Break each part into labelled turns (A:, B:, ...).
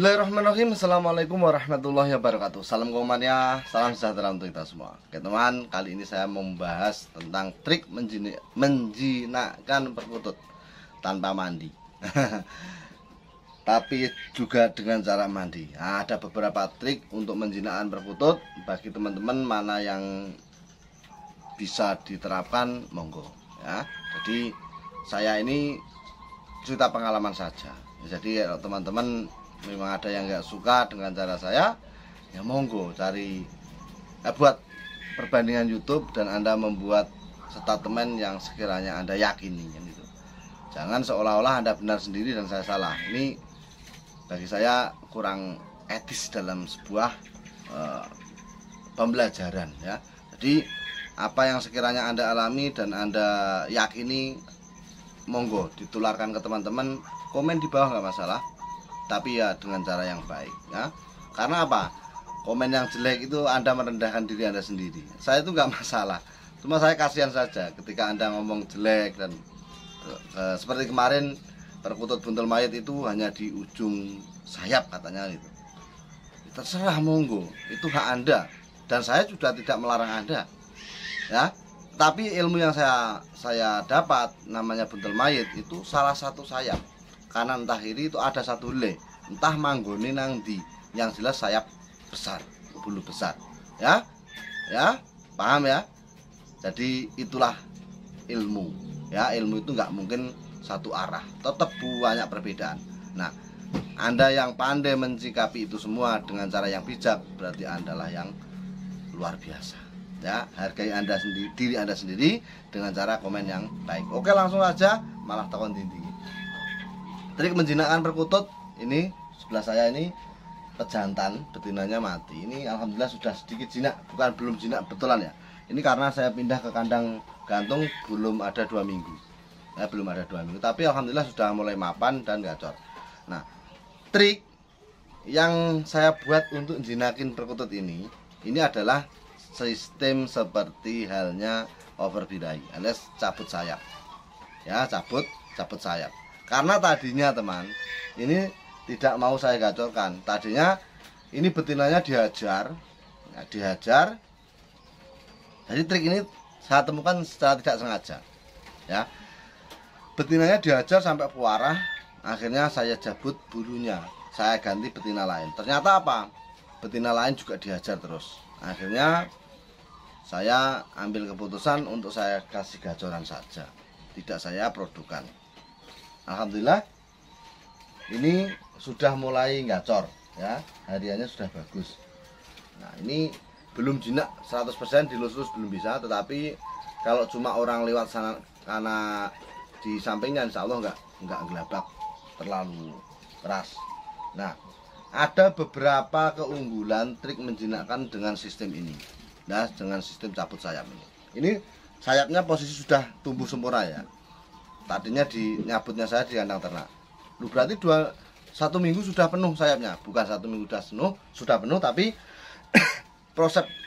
A: Bismillahirrahmanirrahim. Assalamualaikum warahmatullahi wabarakatuh. Salam komanya, salam sejahtera untuk kita semua. Oke teman, kali ini saya membahas tentang trik menjinakkan perkutut tanpa mandi. Tapi juga dengan cara mandi. Nah, ada beberapa trik untuk menjinakkan perkutut. Bagi teman-teman mana yang bisa diterapkan, monggo ya. Jadi saya ini cerita pengalaman saja. Jadi teman-teman memang ada yang nggak suka dengan cara saya, ya monggo cari buat perbandingan YouTube dan Anda membuat statement yang sekiranya Anda yakini gitu. Jangan seolah-olah Anda benar sendiri dan saya salah. Ini bagi saya kurang etis dalam sebuah pembelajaran ya. Jadi apa yang sekiranya Anda alami dan Anda yakini, monggo ditularkan ke teman-teman, komen di bawah nggak masalah. Tapi ya dengan cara yang baik ya. Karena apa? Komen yang jelek itu Anda merendahkan diri Anda sendiri. Saya itu nggak masalah. Cuma saya kasihan saja ketika Anda ngomong jelek dan seperti kemarin perkutut buntel mayat itu hanya di ujung sayap katanya itu. Terserah monggo, itu hak Anda dan saya sudah tidak melarang Anda. Ya. Tapi ilmu yang saya dapat namanya buntel mayat itu salah satu sayap. Kanan entah kiri itu ada satu helai, entah manggone nang di, yang jelas sayap besar, bulu besar ya, paham ya. Jadi itulah ilmu ya. Ilmu itu nggak mungkin satu arah, tetap banyak perbedaan. Nah, Anda yang pandai mencikapi itu semua dengan cara yang bijak, berarti Anda lah yang luar biasa ya. Hargai Anda sendiri, diri Anda sendiri dengan cara komen yang baik. Oke, langsung aja, malah takon tinggi. Trik menjinakkan perkutut ini sebelah saya ini pejantan, betinanya mati. Ini alhamdulillah sudah sedikit jinak, belum jinak betulan ya. Ini karena saya pindah ke kandang gantung belum ada 2 minggu. Ya, belum ada 2 minggu, tapi alhamdulillah sudah mulai mapan dan gacor. Nah, trik yang saya buat untuk jinakin perkutut ini adalah sistem seperti halnya overbirai, alias cabut sayap. Ya, cabut sayap. Karena tadinya teman, ini tidak mau saya gacorkan. Tadinya ini betinanya dihajar. Jadi trik ini saya temukan secara tidak sengaja. Ya, betinanya dihajar sampai puarah. Akhirnya saya cabut bulunya, saya ganti betina lain. Ternyata apa? Betina lain juga dihajar terus. Akhirnya saya ambil keputusan untuk saya kasih gacoran saja, tidak saya produkan. Alhamdulillah ini sudah mulai gacor ya, hariannya sudah bagus. Nah, ini belum jinak 100%, dilus-lus belum bisa, tetapi kalau cuma orang lewat sana karena di sampingnya insya Allah nggak gelabak terlalu keras. Nah, ada beberapa keunggulan trik menjinakkan dengan sistem ini. Nah, dengan sistem cabut sayap ini. Ini sayapnya posisi sudah tumbuh sempurna ya. Tadinya di nyabutnya saya di kandang ternak. Lu berarti 1 minggu sudah penuh sayapnya. Bukan 1 minggu sudah penuh, tapi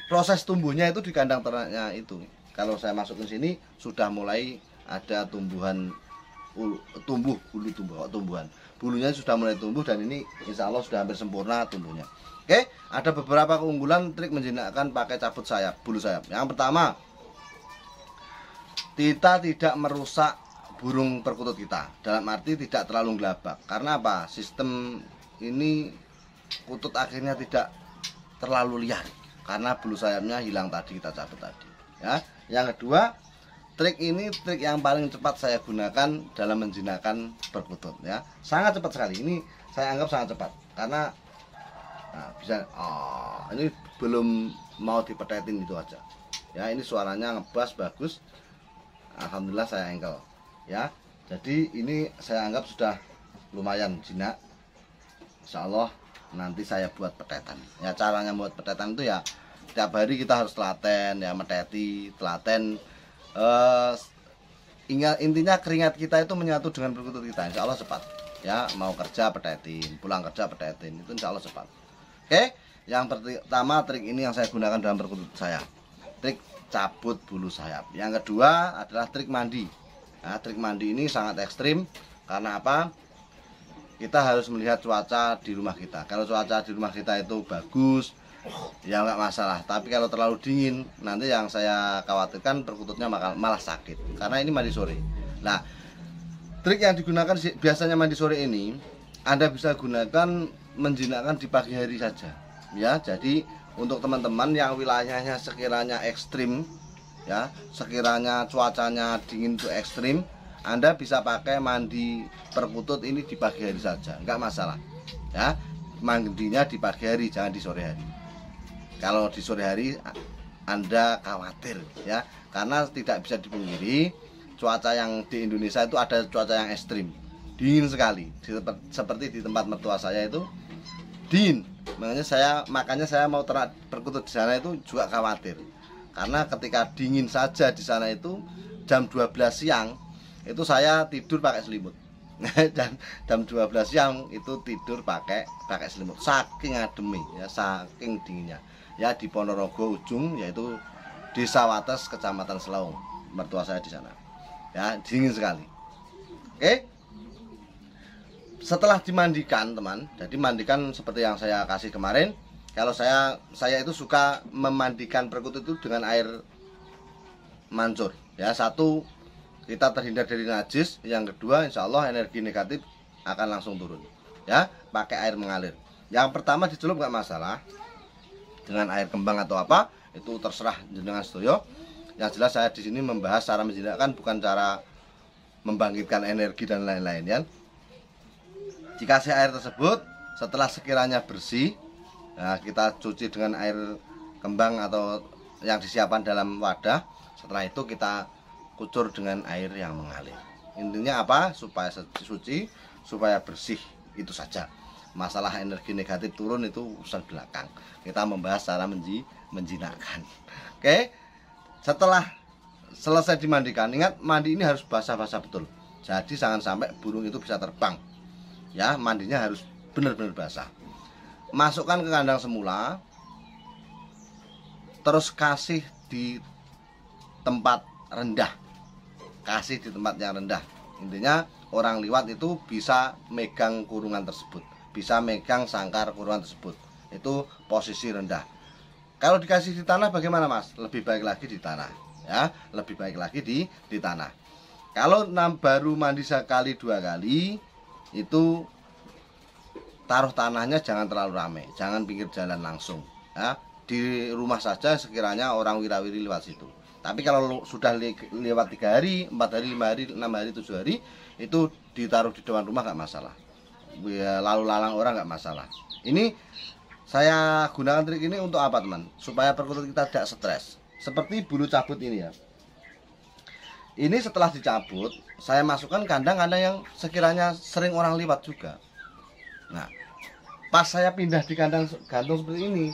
A: proses tumbuhnya itu di kandang ternaknya itu. Kalau saya masukin sini sudah mulai ada tumbuhan tumbuhan. Bulunya sudah mulai tumbuh dan ini insya Allah sudah hampir sempurna tumbuhnya. Oke, ada beberapa keunggulan trik menjinakkan pakai cabut sayap, bulu sayap. Yang pertama, kita tidak merusak burung perkutut kita, dalam arti tidak terlalu gelabak. Karena apa? Sistem ini kutut akhirnya tidak terlalu liar karena bulu sayapnya hilang tadi, kita cabut tadi ya. Yang kedua, trik ini trik yang paling cepat saya gunakan dalam menjinakkan perkutut ya. Sangat cepat sekali, ini saya anggap sangat cepat karena bisa ini belum mau dipetetin itu aja ya. Ini suaranya ngebas bagus, alhamdulillah saya engkel ya. Jadi ini saya anggap sudah lumayan jinak. Insya Allah nanti saya buat petetan ya. Caranya buat petetan itu ya tiap hari kita harus telaten ya, telaten. Intinya keringat kita itu menyatu dengan perkutut kita, insya Allah cepat ya. Mau kerja petetin, pulang kerja petetin, itu insya Allah cepat. Oke, yang pertama trik ini yang saya gunakan dalam perkutut saya, trik cabut bulu sayap. Yang kedua adalah trik mandi. Nah, trik mandi ini sangat ekstrim karena apa? kita harus melihat cuaca di rumah kita. Kalau cuaca di rumah kita itu bagus, ya nggak masalah. Tapi kalau terlalu dingin, nanti yang saya khawatirkan perkututnya malah sakit. Karena ini mandi sore. Nah, trik yang digunakan biasanya mandi sore ini, Anda bisa gunakan menjinakkan di pagi hari saja. Ya, jadi untuk teman-teman yang wilayahnya sekiranya ekstrim, ya, sekiranya cuacanya dingin itu ekstrim, Anda bisa pakai mandi perkutut ini di pagi hari saja, nggak masalah. Ya, mandinya di pagi hari, jangan di sore hari. Kalau di sore hari Anda khawatir, ya, karena tidak bisa dipungkiri cuaca yang di Indonesia itu ada cuaca yang ekstrim, dingin sekali. Seperti di tempat mertua saya itu dingin. Makanya saya mau ternak perkutut di sana itu juga khawatir. Karena ketika dingin saja di sana itu jam 12 siang itu saya tidur pakai selimut. Dan jam 12 siang itu tidur pakai selimut. Saking ademi, ya, saking dinginnya. Ya, di Ponorogo ujung, yaitu Desa Wates, Kecamatan Selaung. Mertua saya di sana. Ya, dingin sekali. Oke. Setelah dimandikan, teman, jadi mandikan seperti yang saya kasih kemarin. Kalau saya itu suka memandikan perkutut itu dengan air mancur. Ya, satu, kita terhindar dari najis. Yang kedua, insya Allah energi negatif akan langsung turun. Ya, pakai air mengalir. Yang pertama dicelup nggak masalah. Dengan air kembang atau apa, itu terserah jenengan sedoyo. Yang jelas saya di sini membahas cara menjinakkan, bukan cara membangkitkan energi dan lain-lain, ya. Dikasih air tersebut, setelah sekiranya bersih, nah, kita cuci dengan air kembang atau yang disiapkan dalam wadah. Setelah itu kita kucur dengan air yang mengalir. Intinya apa? Supaya suci, supaya bersih, itu saja. Masalah energi negatif turun itu urusan belakang. Kita membahas cara menjinakkan. Oke. Setelah selesai dimandikan, ingat mandi ini harus basah-basah betul. Jadi jangan sampai burung itu bisa terbang. Ya, mandinya harus benar-benar basah. Masukkan ke kandang semula. Terus kasih di tempat rendah. Kasih di tempat yang rendah. Intinya orang liwat itu bisa megang kurungan tersebut, bisa megang sangkar kurungan tersebut. Itu posisi rendah. Kalau dikasih di tanah bagaimana, Mas? Lebih baik lagi di tanah, ya. Lebih baik lagi di tanah. Kalau baru mandi sekali 2 kali, itu taruh tanahnya jangan terlalu ramai, jangan pinggir jalan langsung, ya. Di rumah saja sekiranya orang wirawiri lewat situ. Tapi kalau sudah lewat 3 hari, 4 hari, 5 hari, 6 hari, 7 hari, itu ditaruh di depan rumah nggak masalah. Lalu lalang orang nggak masalah. Ini saya gunakan trik ini untuk apa, teman? Supaya perkutut kita tidak stres. Seperti bulu cabut ini, ya. Ini setelah dicabut, saya masukkan kandang-kandang yang sekiranya sering orang lewat juga. Nah, pas saya pindah di kandang gantung seperti ini,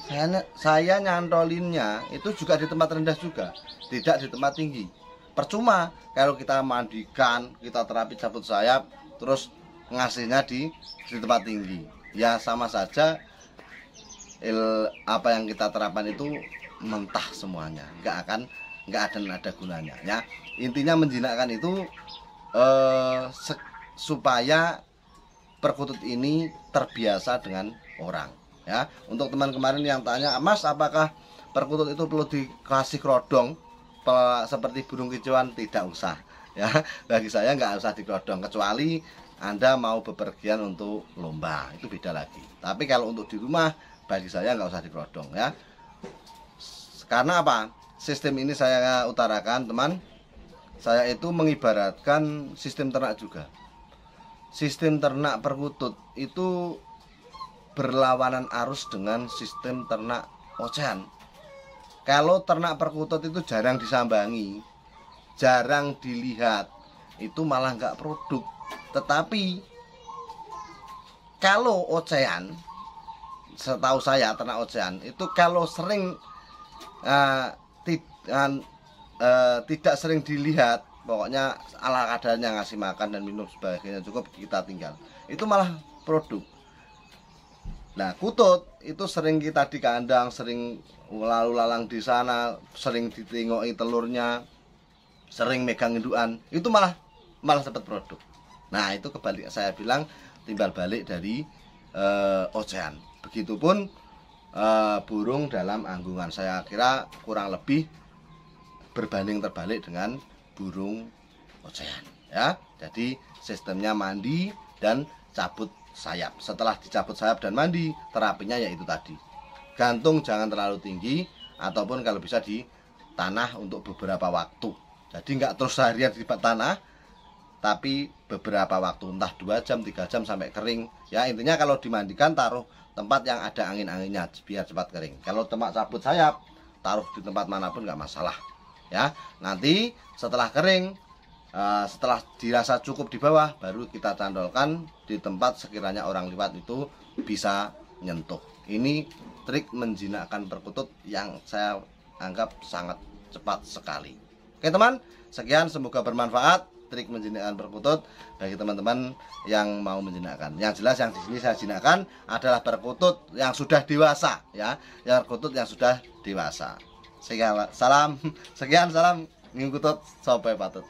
A: saya nyantolinnya itu juga di tempat rendah juga, tidak di tempat tinggi. Percuma kalau kita mandikan, kita terapi cabut sayap, terus ngasihnya di tempat tinggi. Ya sama saja, apa yang kita terapkan itu mentah semuanya, nggak ada gunanya, ya. Intinya menjinakkan itu supaya perkutut ini terbiasa dengan orang, ya. Untuk teman kemarin yang tanya, Mas, apakah perkutut itu perlu dikasih kerodong seperti burung kicauan? Tidak usah, ya. Bagi saya nggak usah dikerodong, kecuali Anda mau bepergian untuk lomba, itu beda lagi. Tapi kalau untuk di rumah, bagi saya nggak usah dikerodong, ya. Karena apa? Sistem ini saya utarakan, teman. Saya itu mengibaratkan sistem ternak juga. Sistem ternak perkutut itu berlawanan arus dengan sistem ternak ocehan. Kalau ternak perkutut itu jarang disambangi, jarang dilihat, itu malah nggak produk. Tetapi kalau ocehan, setahu saya ternak ocehan itu kalau sering tidak sering dilihat, pokoknya ala kadarnya ngasih makan dan minum sebagainya cukup, kita tinggal, itu malah produk. Nah, kutut itu sering kita di kandang, sering lalu lalang di sana, sering ditengoki telurnya, sering megang indukan, itu malah dapat produk. Nah, itu kebalik saya bilang, timbal balik dari ocehan. Begitupun burung dalam anggungan, saya kira kurang lebih berbanding terbalik dengan burung ocehan ya. Jadi sistemnya mandi dan cabut sayap. Setelah dicabut sayap dan mandi, terapinya yaitu tadi, gantung jangan terlalu tinggi, ataupun kalau bisa di tanah untuk beberapa waktu. Jadi nggak terus seharian di tanah, tapi beberapa waktu, entah 2 jam, 3 jam sampai kering ya. Intinya kalau dimandikan taruh tempat yang ada angin-anginnya biar cepat kering. Kalau tempat cabut sayap, taruh di tempat manapun nggak masalah ya. Nanti setelah kering, setelah dirasa cukup di bawah, baru kita candolkan di tempat sekiranya orang lewat itu bisa nyentuh. Ini trik menjinakkan perkutut yang saya anggap sangat cepat sekali. Oke teman, sekian, semoga bermanfaat trik menjinakkan perkutut bagi teman-teman yang mau menjinakkan. Yang jelas yang di sini saya jinakkan adalah perkutut yang sudah dewasa ya, yang perkutut yang sudah dewasa. Sekian salam ngingkutut sampai patut.